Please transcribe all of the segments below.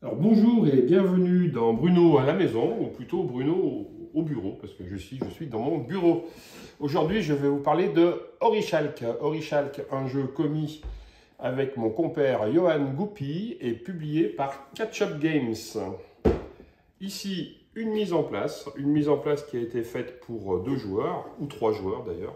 Alors bonjour et bienvenue dans Bruno à la maison, ou plutôt Bruno au bureau, parce que je suis dans mon bureau. Aujourd'hui, je vais vous parler de Orichalk. Orichalk, un jeu commis avec mon compère Johan Goupy et publié par Catch-Up Games. Ici, une mise en place qui a été faite pour 2 joueurs, ou 3 joueurs d'ailleurs.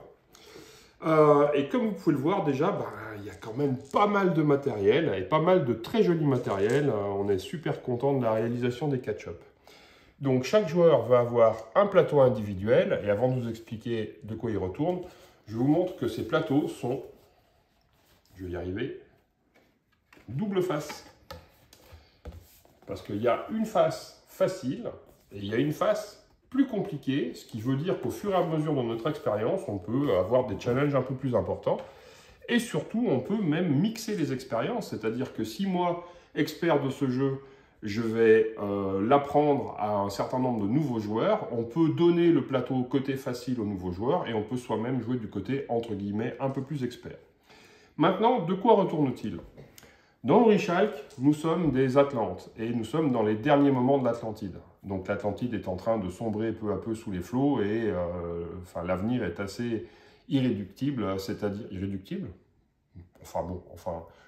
Et comme vous pouvez le voir déjà, il y a quand même pas mal de matériel et pas mal de très joli matériel. On est super content de la réalisation des catch-up. Donc chaque joueur va avoir un plateau individuel et avant de vous expliquer de quoi il retourne, je vous montre que ces plateaux sont, je vais y arriver, double face. Parce qu'il y a une face facile et il y a une face plus compliquée, ce qui veut dire qu'au fur et à mesure de notre expérience, on peut avoir des challenges un peu plus importants. Et surtout, on peut même mixer les expériences, c'est-à-dire que si moi, expert de ce jeu, je vais l'apprendre à un certain nombre de nouveaux joueurs, on peut donner le plateau côté facile aux nouveaux joueurs et on peut soi-même jouer du côté, entre guillemets, un peu plus expert. Maintenant, de quoi retourne-t-il? Dans Orichalk, nous sommes des Atlantes et nous sommes dans les derniers moments de l'Atlantide. Donc l'Atlantide est en train de sombrer peu à peu sous les flots et l'avenir est assez irréductible, c'est-à-dire irréductible.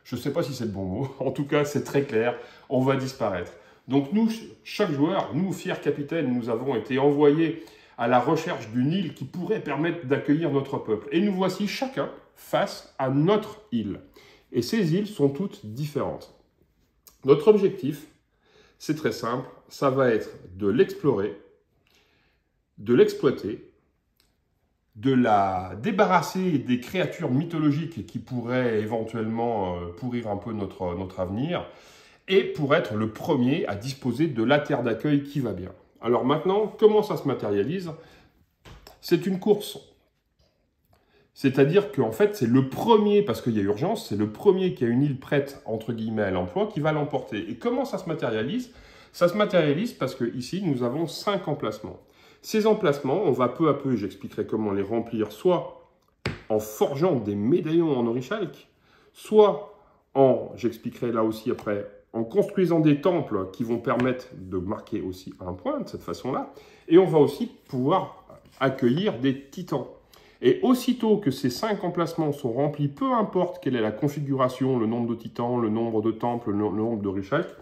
Je ne sais pas si c'est le bon mot. En tout cas, c'est très clair, on va disparaître. Donc nous, chaque joueur, nous, fiers capitaines, nous avons été envoyés à la recherche d'une île qui pourrait permettre d'accueillir notre peuple. Et nous voici chacun face à notre île. Et ces îles sont toutes différentes. Notre objectif, c'est très simple, ça va être de l'explorer, de l'exploiter, de la débarrasser des créatures mythologiques qui pourraient éventuellement pourrir un peu notre avenir, et pour être le premier à disposer de la terre d'accueil qui va bien. Alors maintenant, comment ça se matérialise? C'est une course. C'est-à-dire qu'en fait, c'est le premier, parce qu'il y a urgence, c'est le premier qui a une île prête, entre guillemets, à l'emploi, qui va l'emporter. Et comment ça se matérialise? Ça se matérialise parce qu'ici, nous avons 5 emplacements. Ces emplacements, on va peu à peu, j'expliquerai comment les remplir, soit en forgeant des médaillons en orichalque, soit j'expliquerai là aussi après, en construisant des temples qui vont permettre de marquer aussi un point de cette façon-là. Et on va aussi pouvoir accueillir des titans. Et aussitôt que ces 5 emplacements sont remplis, peu importe quelle est la configuration, le nombre de titans, le nombre de temples, le nombre de orichalques,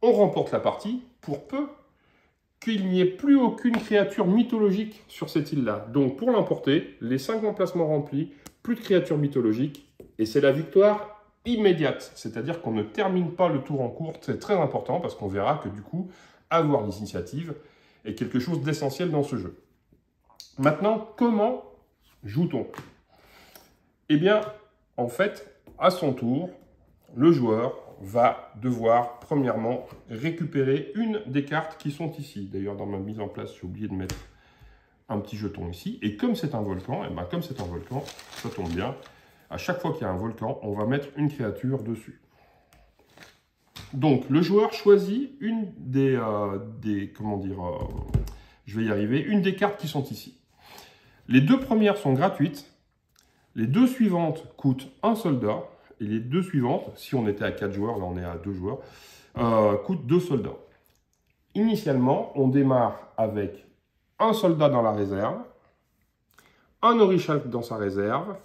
on remporte la partie pour peu qu'il n'y ait plus aucune créature mythologique sur cette île-là. Donc pour l'emporter, les 5 emplacements remplis, plus de créatures mythologiques, et c'est la victoire immédiate. C'est-à-dire qu'on ne termine pas le tour en cours, c'est très important, parce qu'on verra que du coup, avoir l'initiative est quelque chose d'essentiel dans ce jeu. Maintenant, comment joue-t-on? Eh bien, en fait, à son tour, le joueur va devoir, premièrement, récupérer une des cartes qui sont ici. D'ailleurs, dans ma mise en place, j'ai oublié de mettre un petit jeton ici. Et comme c'est un volcan, ça tombe bien. À chaque fois qu'il y a un volcan, on va mettre une créature dessus. Donc, le joueur choisit une je vais y arriver, une des cartes qui sont ici. Les 2 premières sont gratuites. Les 2 suivantes coûtent un soldat. Et les 2 suivantes, si on était à 4 joueurs, là on est à 2 joueurs, coûtent 2 soldats. Initialement, on démarre avec un soldat dans la réserve, un orichalque dans sa réserve,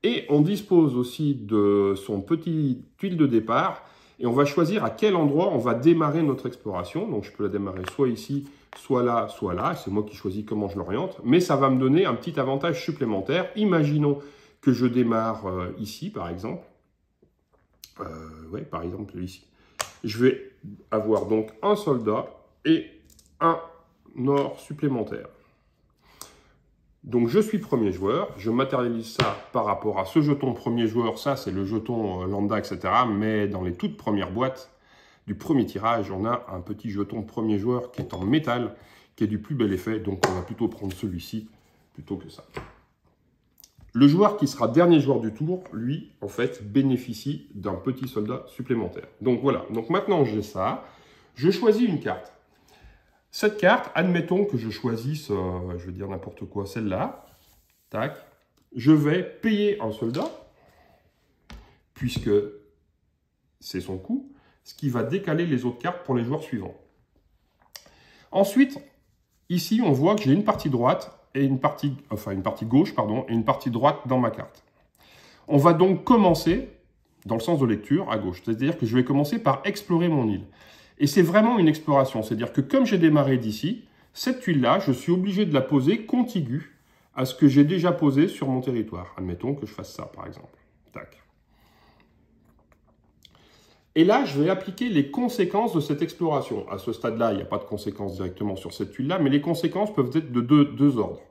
et on dispose aussi de son petit tuile de départ, et on va choisir à quel endroit on va démarrer notre exploration. Donc je peux la démarrer soit ici, soit là, c'est moi qui choisis comment je l'oriente, mais ça va me donner un petit avantage supplémentaire. Imaginons que je démarre ici, par exemple. Par exemple ici. Je vais avoir donc un soldat et un or supplémentaire. Donc je suis premier joueur, je matérialise ça par rapport à ce jeton premier joueur, ça c'est le jeton lambda, etc. Mais dans les toutes premières boîtes du premier tirage, on a un petit jeton premier joueur qui est en métal, qui est du plus bel effet, donc on va plutôt prendre celui-ci plutôt que ça. Le joueur qui sera dernier joueur du tour, lui, en fait, bénéficie d'un petit soldat supplémentaire. Donc voilà, donc maintenant j'ai ça, je choisis une carte. Cette carte, admettons que je choisisse, je vais dire n'importe quoi, celle-là, tac, je vais payer un soldat, puisque c'est son coût. ce qui va décaler les autres cartes pour les joueurs suivants. Ensuite, ici, on voit que j'ai une partie droite et une partie gauche, pardon, et une partie droite dans ma carte. On va donc commencer dans le sens de lecture à gauche, c'est-à-dire que je vais commencer par explorer mon île. Et c'est vraiment une exploration, c'est-à-dire que comme j'ai démarré d'ici, cette tuile-là, je suis obligé de la poser contiguë à ce que j'ai déjà posé sur mon territoire. Admettons que je fasse ça, par exemple. Tac. Et là, je vais appliquer les conséquences de cette exploration. À ce stade-là, il n'y a pas de conséquences directement sur cette tuile-là, mais les conséquences peuvent être de deux ordres.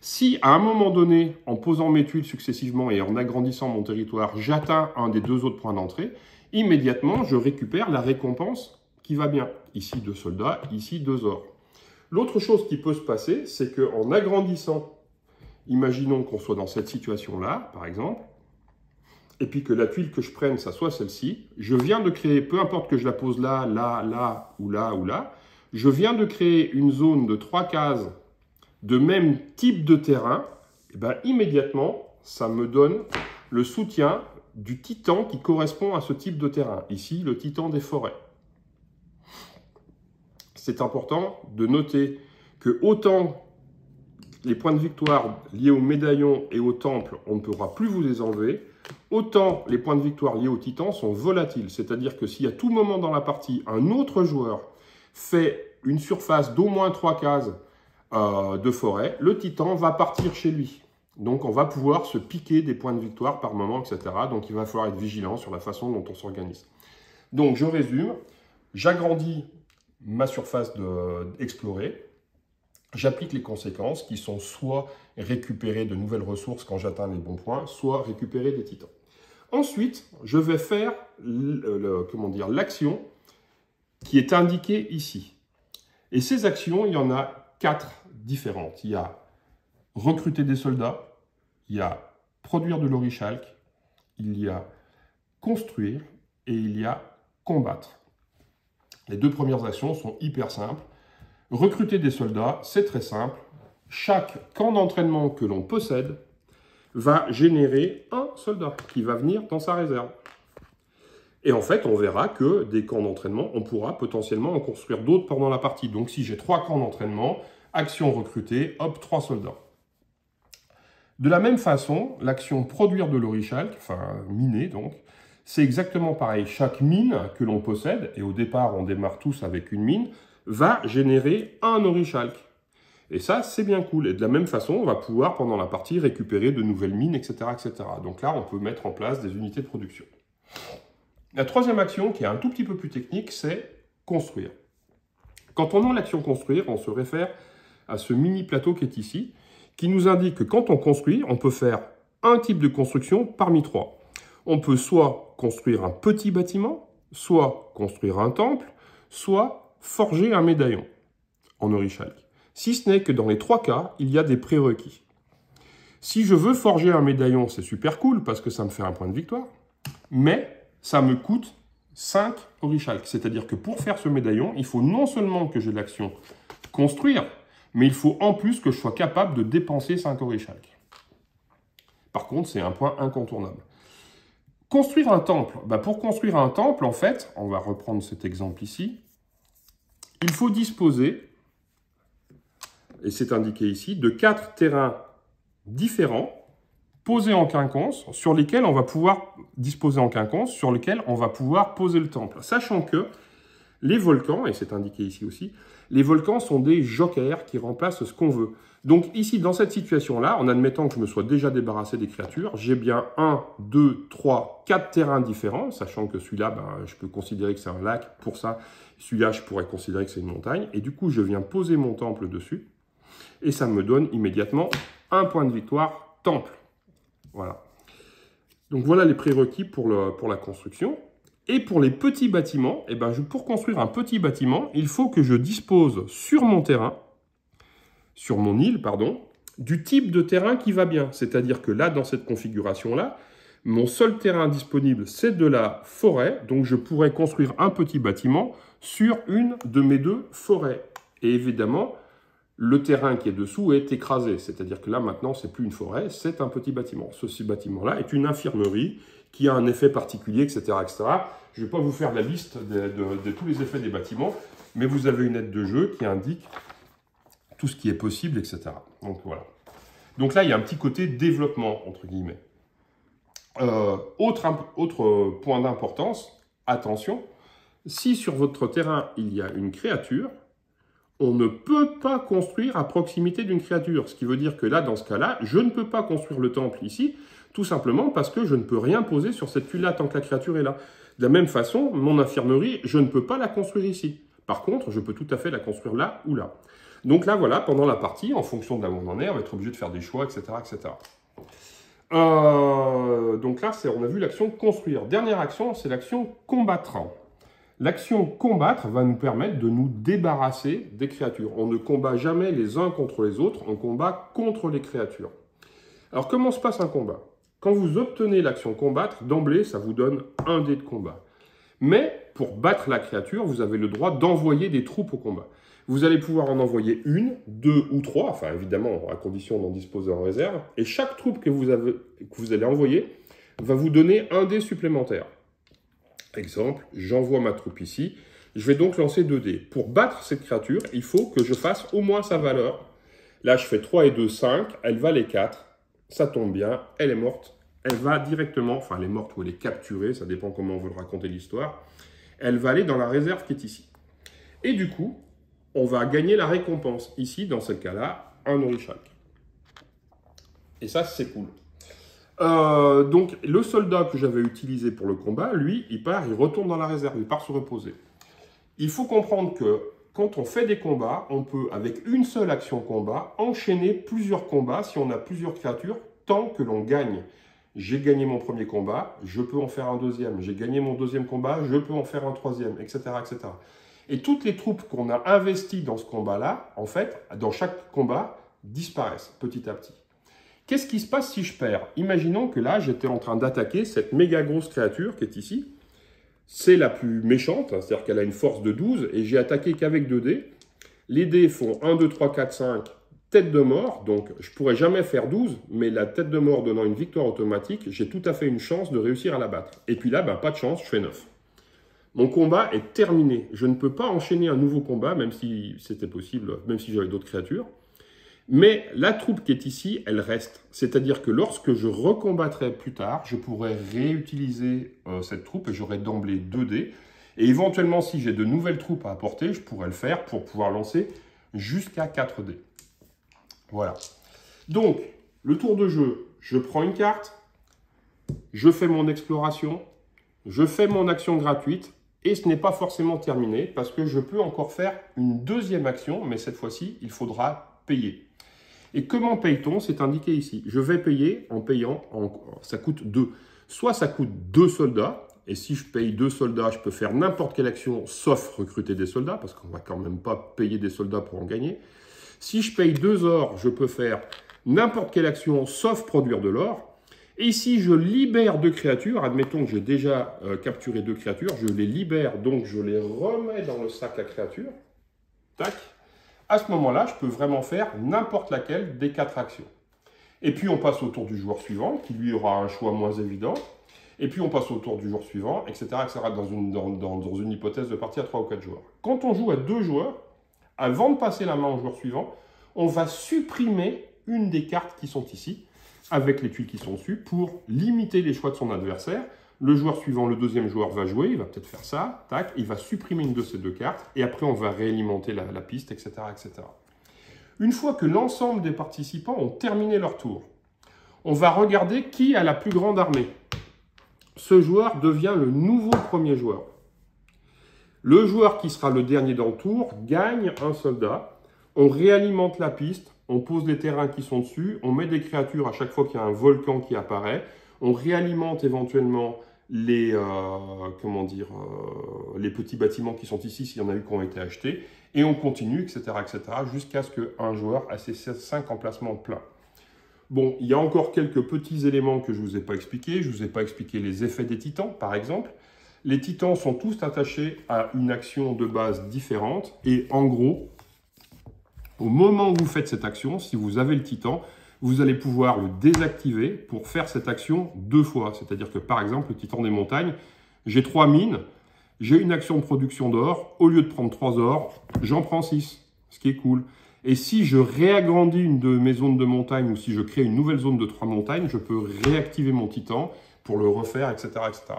Si, à un moment donné, en posant mes tuiles successivement et en agrandissant mon territoire, j'atteins un des deux autres points d'entrée, immédiatement, je récupère la récompense qui va bien. Ici, 2 soldats, ici, 2 ors. L'autre chose qui peut se passer, c'est qu'en agrandissant, imaginons qu'on soit dans cette situation-là, par exemple, et puis que la tuile que je prenne, ça soit celle-ci, je viens de créer, peu importe que je la pose là, là, là, ou là, ou là, je viens de créer une zone de 3 cases de même type de terrain, et bien immédiatement, ça me donne le soutien du titan qui correspond à ce type de terrain. Ici, le titan des forêts. C'est important de noter que autant les points de victoire liés au médaillon et au temple, on ne pourra plus vous les enlever, autant les points de victoire liés au titan sont volatiles. C'est-à-dire que si à tout moment dans la partie, un autre joueur fait une surface d'au moins 3 cases de forêt, le titan va partir chez lui. Donc on va pouvoir se piquer des points de victoire par moment, etc. Donc il va falloir être vigilant sur la façon dont on s'organise. Donc je résume, j'agrandis ma surface explorée, j'applique les conséquences qui sont soit récupérer de nouvelles ressources quand j'atteins les bons points, soit récupérer des titans. Ensuite, je vais faire l'action qui est indiquée ici. Et ces actions, il y en a 4 différentes. Il y a recruter des soldats, il y a produire de l'orichalque, il y a construire et il y a combattre. Les 2 premières actions sont hyper simples. Recruter des soldats, c'est très simple. Chaque camp d'entraînement que l'on possède va générer un soldat qui va venir dans sa réserve. Et en fait, on verra que des camps d'entraînement, on pourra potentiellement en construire d'autres pendant la partie. Donc si j'ai 3 camps d'entraînement, action recruter, hop, 3 soldats. De la même façon, l'action produire de l'orichalque, enfin miner donc, c'est exactement pareil. Chaque mine que l'on possède, et au départ on démarre tous avec une mine, va générer un orichalque. Et ça, c'est bien cool. Et de la même façon, on va pouvoir, pendant la partie, récupérer de nouvelles mines, etc., etc. Donc là, on peut mettre en place des unités de production. La troisième action, qui est un tout petit peu plus technique, c'est construire. Quand on a l'action construire, on se réfère à ce mini plateau qui est ici, qui nous indique que quand on construit, on peut faire un type de construction parmi 3. On peut soit construire un petit bâtiment, soit construire un temple, soit forger un médaillon en orichalque. Si ce n'est que dans les 3 cas, il y a des prérequis. Si je veux forger un médaillon, c'est super cool parce que ça me fait un point de victoire, mais ça me coûte 5 orichalques. C'est-à-dire que pour faire ce médaillon, il faut non seulement que j'ai l'action construire, mais il faut en plus que je sois capable de dépenser 5 orichalques. Par contre, c'est un point incontournable. Construire un temple. Pour construire un temple, en fait, on va reprendre cet exemple ici, il faut disposer, et c'est indiqué ici, de 4 terrains différents, posés en quinconce, sur lesquels on va pouvoir sur lesquels on va pouvoir poser le temple. Sachant que les volcans, et c'est indiqué ici aussi, les volcans sont des jokers qui remplacent ce qu'on veut. Donc ici, dans cette situation-là, en admettant que je me sois déjà débarrassé des créatures, j'ai bien 1, 2, 3, 4 terrains différents, sachant que celui-là, je peux considérer que c'est un lac. Pour ça, celui-là, je pourrais considérer que c'est une montagne. Et du coup, je viens poser mon temple dessus. Et ça me donne immédiatement un point de victoire temple. Voilà. Donc voilà les prérequis pour la construction. Et pour les petits bâtiments, pour construire un petit bâtiment, il faut que je dispose sur mon terrain, sur mon île, pardon, du type de terrain qui va bien. C'est-à-dire que là, dans cette configuration-là, mon seul terrain disponible, c'est de la forêt. Donc je pourrais construire un petit bâtiment sur une de mes 2 forêts. Et évidemment, le terrain qui est dessous est écrasé. C'est-à-dire que là, maintenant, c'est plus une forêt, c'est un petit bâtiment. Ce bâtiment-là est une infirmerie qui a un effet particulier, etc. etc. Je ne vais pas vous faire la liste de tous les effets des bâtiments, mais vous avez une aide de jeu qui indique tout ce qui est possible, etc. Donc voilà. Donc là, il y a un petit côté développement, entre guillemets. Autre point d'importance, attention, si sur votre terrain, il y a une créature, on ne peut pas construire à proximité d'une créature. Ce qui veut dire que là, dans ce cas-là, je ne peux pas construire le temple ici, tout simplement parce que je ne peux rien poser sur cette tuile-là tant que la créature est là. De la même façon, mon infirmerie, je ne peux pas la construire ici. Par contre, je peux tout à fait la construire là ou là. Donc là, voilà, pendant la partie, en fonction de là où on en est, on va être obligé de faire des choix, etc. etc. Donc là, on a vu l'action construire. Dernière action, c'est l'action combattre. L'action combattre va nous permettre de nous débarrasser des créatures. On ne combat jamais les uns contre les autres, on combat contre les créatures. Alors, comment se passe un combat? Quand vous obtenez l'action combattre, d'emblée, ça vous donne un dé de combat. Mais, pour battre la créature, vous avez le droit d'envoyer des troupes au combat. Vous allez pouvoir en envoyer une, deux ou trois, enfin évidemment, à condition d'en disposer en réserve. Et chaque troupe que vous allez envoyer va vous donner un dé supplémentaire. Exemple, j'envoie ma troupe ici. Je vais donc lancer 2 dés. Pour battre cette créature, il faut que je fasse au moins sa valeur. Là, je fais 3 et 2, 5. Elle valait 4. Ça tombe bien. Elle est morte. Elle va directement, enfin elle est morte ou elle est capturée, ça dépend comment on veut raconter l'histoire. Elle va aller dans la réserve qui est ici. Et du coup, on va gagner la récompense. Ici, dans ce cas-là, un Orishak. Et ça, c'est cool. Donc, le soldat que j'avais utilisé pour le combat, lui, il retourne dans la réserve, il part se reposer. Il faut comprendre que quand on fait des combats, on peut, avec une seule action combat, enchaîner plusieurs combats si on a plusieurs créatures, tant que l'on gagne. J'ai gagné mon premier combat, je peux en faire un deuxième. J'ai gagné mon deuxième combat, je peux en faire un troisième, etc. etc. Et toutes les troupes qu'on a investies dans ce combat-là, en fait, dans chaque combat, disparaissent petit à petit. Qu'est-ce qui se passe si je perds? Imaginons que là, j'étais en train d'attaquer cette méga grosse créature qui est ici. C'est la plus méchante, c'est-à-dire qu'elle a une force de 12, et j'ai attaqué qu'avec 2 dés. Les dés font 1, 2, 3, 4, 5, tête de mort, donc je ne pourrais jamais faire 12, mais la tête de mort donnant une victoire automatique, j'ai tout à fait une chance de réussir à la battre. Et puis là, pas de chance, je fais 9. Mon combat est terminé. Je ne peux pas enchaîner un nouveau combat, même si c'était possible, même si j'avais d'autres créatures. Mais la troupe qui est ici, elle reste. C'est-à-dire que lorsque je recombattrai plus tard, je pourrai réutiliser cette troupe et j'aurai d'emblée 2 dés. Et éventuellement, si j'ai de nouvelles troupes à apporter, je pourrais le faire pour pouvoir lancer jusqu'à 4 dés. Voilà. Donc, le tour de jeu, je prends une carte, je fais mon exploration, je fais mon action gratuite et ce n'est pas forcément terminé parce que je peux encore faire une deuxième action, mais cette fois-ci, il faudra payer. Et comment paye-t-on? C'est indiqué ici. Je vais payer en payant, ça coûte 2. Soit ça coûte 2 soldats, et si je paye 2 soldats, je peux faire n'importe quelle action, sauf recruter des soldats, parce qu'on ne va quand même pas payer des soldats pour en gagner. Si je paye 2 ors, je peux faire n'importe quelle action, sauf produire de l'or. Et si je libère 2 créatures, admettons que j'ai déjà capturé 2 créatures, je les libère, donc je les remets dans le sac à créatures. Tac. À ce moment-là, je peux vraiment faire n'importe laquelle des 4 actions. Et puis, on passe au tour du joueur suivant, qui lui aura un choix moins évident. Et puis, on passe au tour du joueur suivant, etc., etc., dans une hypothèse de partie à 3 ou 4 joueurs. Quand on joue à 2 joueurs, avant de passer la main au joueur suivant, on va supprimer une des cartes qui sont ici, avec les tuiles qui sont dessus, pour limiter les choix de son adversaire. Le joueur suivant, le deuxième joueur, va jouer, il va peut-être faire ça, tac, il va supprimer une de ces 2 cartes, et après on va réalimenter la piste, etc., etc. Une fois que l'ensemble des participants ont terminé leur tour, on va regarder qui a la plus grande armée. Ce joueur devient le nouveau premier joueur. Le joueur qui sera le dernier dans le tour gagne un soldat, on réalimente la piste, on pose les terrains qui sont dessus, on met des créatures à chaque fois qu'il y a un volcan qui apparaît, on réalimente éventuellement les petits bâtiments qui sont ici, s'il y en a eu qui ont été achetés, et on continue, etc., etc., jusqu'à ce qu'un joueur a ses 5 emplacements pleins. Bon, il y a encore quelques petits éléments que je ne vous ai pas expliqués. Je ne vous ai pas expliqué les effets des titans, par exemple. Les titans sont tous attachés à une action de base différente, et en gros, au moment où vous faites cette action, si vous avez le titan, vous allez pouvoir le désactiver pour faire cette action 2 fois. C'est-à-dire que par exemple, le Titan des montagnes, j'ai 3 mines, j'ai une action de production d'or, au lieu de prendre 3 ors, j'en prends 6, ce qui est cool. Et si je réagrandis une de mes zones de montagne ou si je crée une nouvelle zone de 3 montagnes, je peux réactiver mon Titan pour le refaire, etc., etc.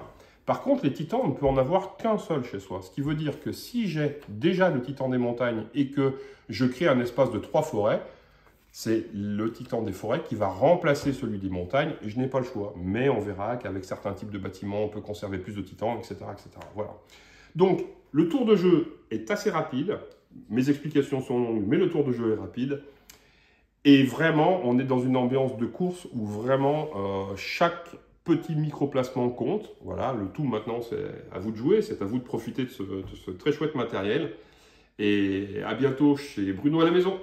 Par contre, les titans, on ne peut en avoir qu'un seul chez soi. Ce qui veut dire que si j'ai déjà le Titan des montagnes et que je crée un espace de 3 forêts, c'est le Titan des forêts qui va remplacer celui des montagnes et je n'ai pas le choix. Mais on verra qu'avec certains types de bâtiments, on peut conserver plus de titans, etc., etc. Voilà. Donc, le tour de jeu est assez rapide. Mes explications sont longues, mais le tour de jeu est rapide. Et vraiment, on est dans une ambiance de course où vraiment chaque petit micro-placement compte. Voilà, le tout maintenant, c'est à vous de jouer, c'est à vous de profiter de ce très chouette matériel. Et à bientôt chez Bruno à la maison.